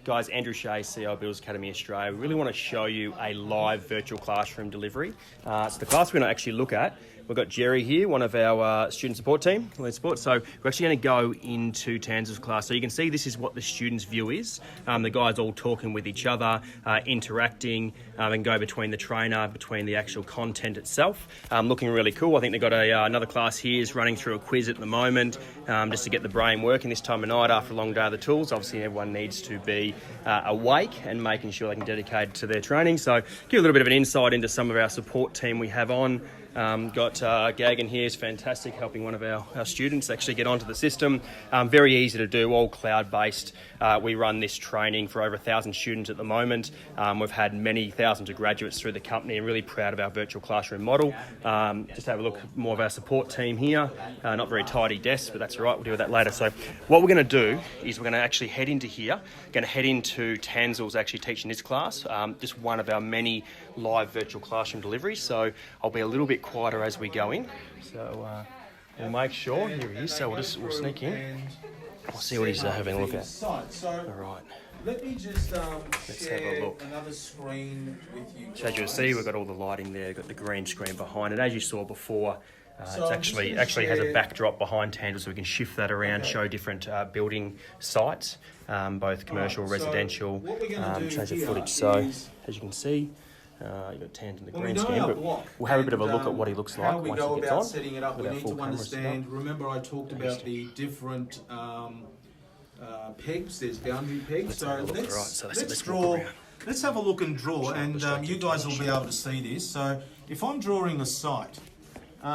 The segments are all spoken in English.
Guys, Andrew Shea, CEO Builders Academy Australia. We really want to show you a live virtual classroom delivery. So the class we're going to actually look at, we've got Jerry here, one of our student support team, lead support. So we're actually going to go into Tanzel's class. So you can see this is what the students' view is. The guys all talking with each other, interacting, and go between the trainer, between the actual content itself. Looking really cool. I think they've got another class here is running through a quiz at the moment, just to get the brain working this time of night after a long day of the tools. Obviously, everyone needs to be awake and making sure they can dedicate to their training. So give a little bit of an insight into some of our support team we have on. Got Gagan here is fantastic, helping one of our students actually get onto the system. Very easy to do, all cloud-based. We run this training for over 1,000 students at the moment. We've had many thousands of graduates through the company and really proud of our virtual classroom model. Just have a look more of our support team here. Not very tidy desks, but that's all right, we'll deal with that later. So what we're going to do is we're going to actually head into here, going to head into Tanzel's actually teaching this class, just one of our many live virtual classroom deliveries. So I'll be a little bit quieter as we go in. So we'll make sure, here he is, so we'll sneak in. We'll see what he's having a look at. All right. Let me just Let's share have a look. another screen with you guys. So as you'll see, we've got all the lighting there, got the green screen behind it. As you saw before, it's actually has a backdrop behind Tanzel, so we can shift that around, show different building sites, both commercial, residential, change the footage. So as you can see, you've got Tanzel in the green screen, but we'll have a bit of a look at what he looks like once he gets on. Setting it up, we need to understand. Remember, I talked about the different pegs. There's boundary pegs. Let's draw. Let's have a look and draw, and you guys will be able to see this. So if I'm drawing a site,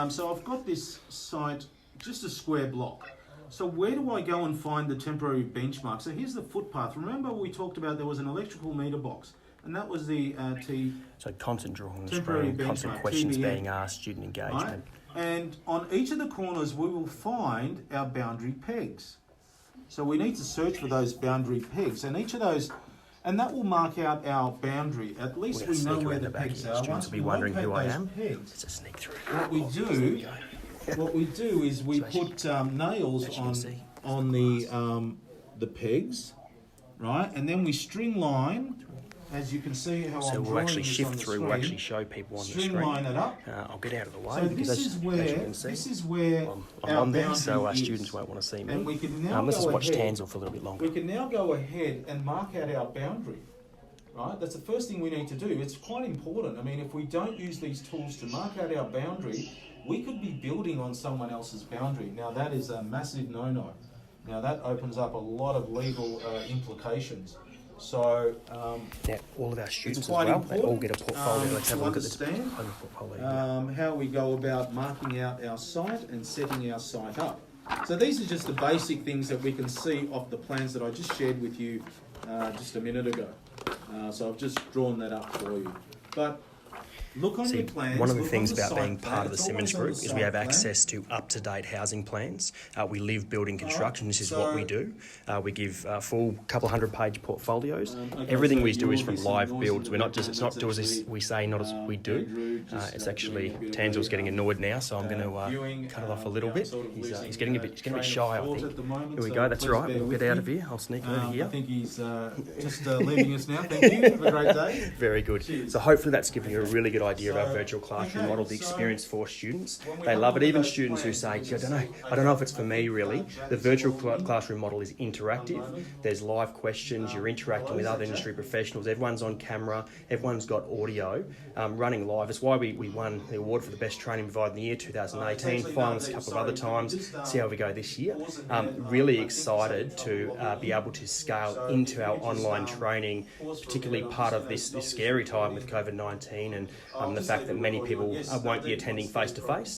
so I've got this site, just a square block. So where do I go and find the temporary benchmark? So here's the footpath. Remember we talked about there was an electrical meter box, and that was the So constant drawing on the temporary screen, constant benchmark, questions TBN, being asked, student engagement. right? And on each of the corners we will find our boundary pegs. So we need to search for those boundary pegs, and each of those, and that will mark out our boundary. At least we know where the pegs are. Students will be wondering who I am. Let's just sneak through. What we do is we put nails on the pegs, right? And then we string line, as you can see how so I'm we'll actually shift through. We'll actually show people on the screen. String line it up. I'll get out of the way So because as you can see, I'm on there, so our students won't want to see me. And we can now let's just watch ahead. Tanzel for a little bit longer. We can now go ahead and mark out our boundary. Right, that's the first thing we need to do. It's quite important. I mean, if we don't use these tools to mark out our boundary, we could be building on someone else's boundary. Now that is a massive no-no. Now that opens up a lot of legal implications. So now, all of our students as quite well, they all important, get a portfolio. Let's have a look at the understand portfolio. how we go about marking out our site and setting our site up. So these are just the basic things that we can see off the plans that I just shared with you just a minute ago. So I've just drawn that up for you. But look on your plans. One of the things about being part of the Simmons Group is we have access to up-to-date housing plans. We live building construction. This is what we do. We give full couple hundred-page portfolios. Everything we do is from live builds. We're not just. It's not do as we say, not as we do. It's actually Tanzel's getting annoyed now, so I'm going to cut it off a little bit. He's getting a bit shy, I think. Here we go. That's right. We'll get out of here. I'll sneak over here. I think he's just leaving us now. Thank you. Have a great day. Very good. So hopefully that's given you a really good idea of our virtual classroom model, the experience for students. They love it. Even students who say, I don't know if it's for me really. The virtual classroom model is interactive. There's live questions. You're interacting with other industry professionals. Everyone's on camera. Everyone's got audio running live. It's why we won the award for the best training provider in the year 2018. Finalists a couple of other times. See how we go this year. Really excited to be able to scale into our online training, particularly part of this scary time with COVID-19 and the fact that many people won't be attending face-to-face.